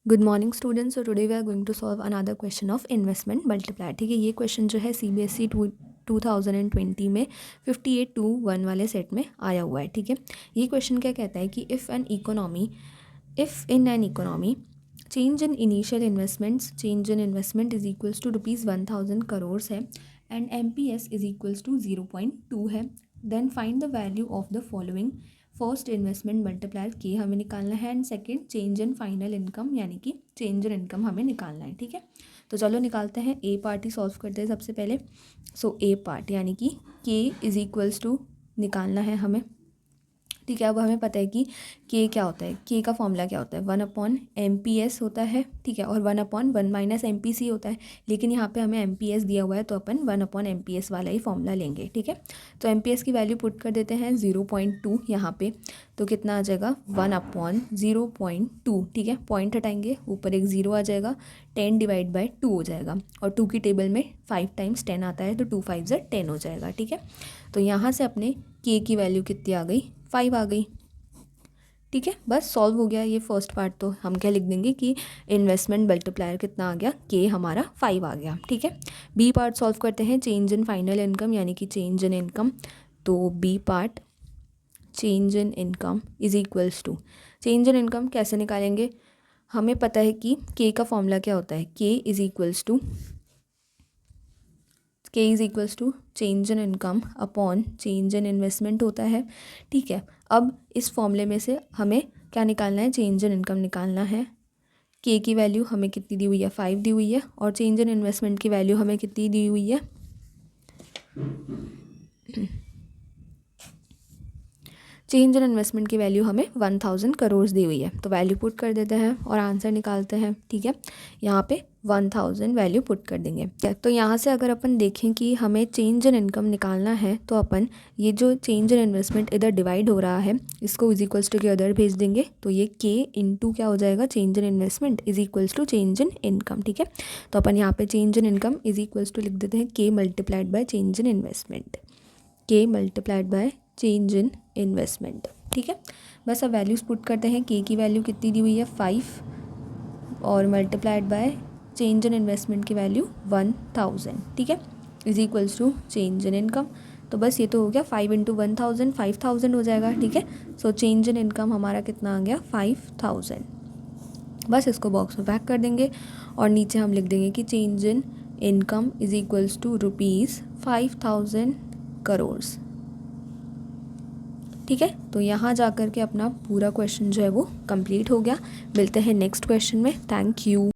Good morning students. और today we are going to solve another question of investment multiplier. ठीक है, ये question जो है CBSE 2020 में 58-1 वाले सेट में आया हुआ है। ठीक है, ये क्वेश्चन क्या कहता है कि if in an economy change in initial investment is equals to ₹1000 crore है and MPS is equals to 0.2 है, then find the value of the following. First investment multiplier के हमें निकालना है and second change in final income यानी कि change in income हमें निकालना है। ठीक है, तो चलो निकालते हैं। ए पार्ट ही सॉल्व करते हैं सबसे पहले। सो ए पार्ट यानी कि के इज इक्वल्स टू निकालना है हमें। ठीक है, अब हमें पता है कि के क्या होता है, के का फॉर्मूला क्या होता है, 1/MPS होता है। ठीक है, और 1/1 - MPC होता है, लेकिन यहाँ पे हमें MPS दिया हुआ है तो अपन 1/MPS वाला ही फॉर्मूला लेंगे। ठीक है, तो MPS की वैल्यू पुट कर देते हैं 0.2 यहाँ पे, तो कितना आ जाएगा 1/0.2। ठीक है, पॉइंट हटाएंगे, ऊपर एक 0 आ जाएगा, 10/2 हो जाएगा, और 2 की टेबल में 5 × 10 आता है तो 2 5 = 10 हो जाएगा। ठीक है, तो यहाँ से अपने के की वैल्यू कितनी आ गई, 5 आ गई। ठीक है, बस सॉल्व हो गया ये फर्स्ट पार्ट। तो हम क्या लिख देंगे कि इन्वेस्टमेंट मल्टीप्लायर कितना आ गया, के हमारा 5 आ गया। ठीक है, बी पार्ट सॉल्व करते हैं। चेंज इन फाइनल इनकम यानी कि चेंज इन इनकम, तो B part change in income is equals to, change in income कैसे निकालेंगे, हमें पता है कि के का फॉर्मूला क्या होता है, K is equals to change in income upon change in investment होता है। ठीक है, अब इस फॉर्मूले में से हमें क्या निकालना है, चेंज इन इनकम निकालना है। के की वैल्यू हमें कितनी दी हुई है, 5 दी हुई है, और चेंज इन इन्वेस्टमेंट की वैल्यू हमें कितनी दी हुई है, चेंज इन इन्वेस्टमेंट की वैल्यू हमें 1000 करोड़ दी हुई है। तो वैल्यू पुट कर देते हैं और आंसर निकालते हैं। ठीक है, यहाँ पे 1000 वैल्यू पुट कर देंगे। तो यहाँ से अगर अपन देखें कि हमें चेंज इन इनकम निकालना है, तो अपन ये जो चेंज इन इन्वेस्टमेंट इधर डिवाइड हो रहा है, इसको इज इक्वल्स टू के अदर भेज देंगे, तो ये के इंटू क्या हो जाएगा, change in investment is equals to change in income. ठीक है, तो अपन यहाँ पे change in income is equals to लिख देते हैं K multiplied by change in investment, K multiplied by change in investment. ठीक है, बस अब वैल्यूज़ पुट करते हैं। के की वैल्यू कितनी दी हुई है, 5, और multiplied by change in investment की वैल्यू 1000। ठीक है, is equals to change in income. तो बस ये तो हो गया, 5 × 1000 5000 हो जाएगा। ठीक है, सो चेंज इन इनकम हमारा कितना आ गया, 5000। बस इसको बॉक्स में पैक कर देंगे और नीचे हम लिख देंगे कि change in income is equals to ₹5000 crore. ठीक है, तो यहाँ जा कर के अपना पूरा क्वेश्चन जो है वो कंप्लीट हो गया। मिलते हैं नेक्स्ट क्वेश्चन में। Thank you.